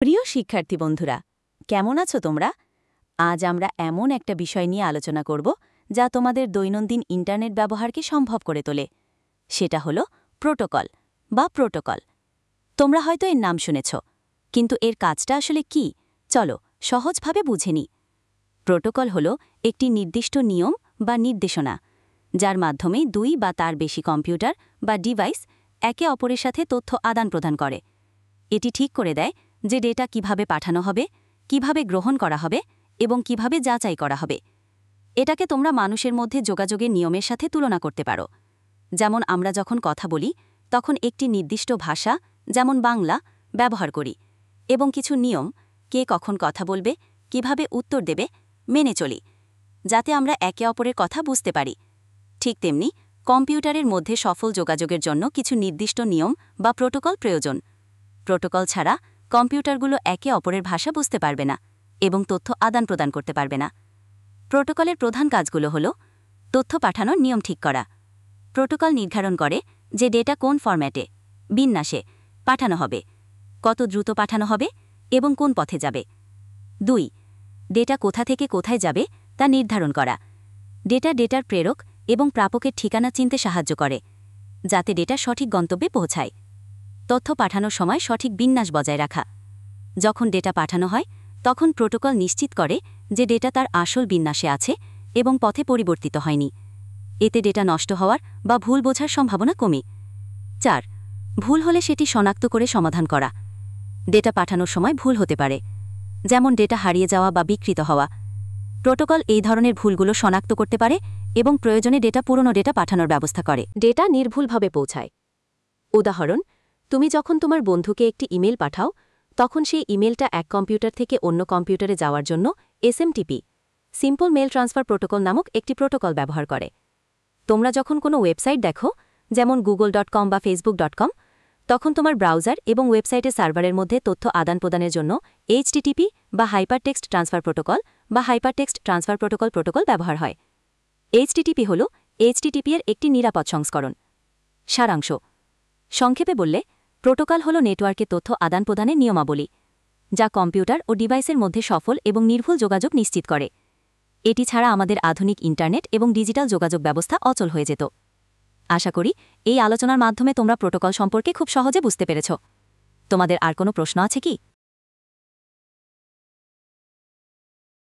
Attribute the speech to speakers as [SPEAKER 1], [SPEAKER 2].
[SPEAKER 1] প্রিয় শিক্ষার্থী বন্ধুরা, কেমন আছো তোমরা? আজ আমরা এমন একটা বিষয় নিয়ে আলোচনা করব যা তোমাদের দৈনন্দিন ইন্টারনেট ব্যবহারকে সম্ভব করে তোলে। সেটা হলো প্রোটোকল বা প্রোটোকল। তোমরা হয়তো এর নাম শুনেছ, কিন্তু এর কাজটা আসলে কি? চলো সহজভাবে বুঝে নিই। প্রোটোকল হলো একটি নির্দিষ্ট নিয়ম বা নির্দেশনা, যার মাধ্যমে দুই বা তার বেশি কম্পিউটার বা ডিভাইস একে অপরের সাথে তথ্য আদান-প্রদান করে। এটি ঠিক করে দেয় যে ডেটা কিভাবে পাঠানো হবে, কিভাবে গ্রহণ করা হবে এবং কিভাবে যাচাই করা হবে। এটাকে তোমরা মানুষের মধ্যে যোগাযোগের নিয়মের সাথে তুলনা করতে পারো। যেমন আমরা যখন কথা বলি তখন একটি নির্দিষ্ট ভাষা, যেমন বাংলা, ব্যবহার করি এবং কিছু নিয়ম, কে কখন কথা বলবে, কিভাবে উত্তর দেবে, মেনে চলি, যাতে আমরা একে অপরের কথা বুঝতে পারি। ঠিক তেমনি কম্পিউটারের মধ্যে সফল যোগাযোগের জন্য কিছু নির্দিষ্ট নিয়ম বা প্রোটোকল প্রয়োজন। প্রোটোকল ছাড়া কম্পিউটারগুলো একে অপরের ভাষা বুঝতে পারবে না এবং তথ্য আদান-প্রদান করতে পারবে না। প্রোটোকলের প্রধান কাজগুলো হল তথ্য পাঠানোর নিয়ম ঠিক করা। প্রোটোকল নির্ধারণ করে যে ডেটা কোন ফরম্যাটে, বিন্যাসে পাঠানো হবে, কত দ্রুত পাঠানো হবে এবং কোন পথে যাবে। 2. ডেটা কোথা থেকে কোথায় যাবে তা নির্ধারণ করা। ডেটার প্রেরক এবং প্রাপকের ঠিকানা চিনতে সাহায্য করে, যাতে ডেটা সঠিক গন্তব্যে পৌঁছায়। তথ্য পাঠানোর সময় সঠিক বিন্যাস বজায় রাখা। যখন ডেটা পাঠানো হয় তখন প্রোটোকল নিশ্চিত করে যে ডেটা তার আসল বিন্যাসে আছে এবং পথে পরিবর্তিত হয়নি। এতে ডেটা নষ্ট হওয়ার বা ভুল বোঝার সম্ভাবনা কমে। 4. ভুল হলে সেটি শনাক্ত করে সমাধান করা। ডেটা পাঠানোর সময় ভুল হতে পারে, যেমন ডেটা হারিয়ে যাওয়া বা বিকৃত হওয়া। প্রোটোকল এই ধরনের ভুলগুলো শনাক্ত করতে পারে এবং প্রয়োজনে পুরনো ডেটা পাঠানোর ব্যবস্থা করে। ডেটা নির্ভুলভাবে পৌঁছায়। উদাহরণ, তুমি যখন তোমার বন্ধুকে একটি ইমেল পাঠাও তখন সেই ইমেলটা এক কম্পিউটার থেকে অন্য কম্পিউটারে যাওয়ার জন্য SMTP, simple mail transfer protocol নামক একটি প্রোটোকল ব্যবহার করে। তোমরা যখন কোনো ওয়েবসাইট দেখো, যেমন google.com বা facebook.com, তখন তোমার ব্রাউজার এবং ওয়েবসাইটের সার্ভারের মধ্যে তথ্য আদান-প্রদানের জন্য HTTP বা হাইপারটেক্সট ট্রান্সফার প্রোটোকল বা হাইপারটেক্সট ট্রান্সফার প্রোটোকল ব্যবহার হয়। HTTP হল HTTP এর একটি নিরাপদ সংস্করণ। সারাংশ সংক্ষেপে বললে, প্রোটোকল হল নেটওয়ার্কে তথ্য আদান-প্রদানের নিয়মাবলী, যা কম্পিউটার ও ডিভাইসের মধ্যে সফল এবং নির্ভুল যোগাযোগ নিশ্চিত করে। এটি ছাড়া আমাদের আধুনিক ইন্টারনেট এবং ডিজিটাল যোগাযোগ ব্যবস্থা অচল হয়ে যেত। আশা করি এই আলোচনার মাধ্যমে তোমরা প্রোটোকল সম্পর্কে খুব সহজে বুঝতে পেরেছ। তোমাদের আর কোনো প্রশ্ন আছে কি?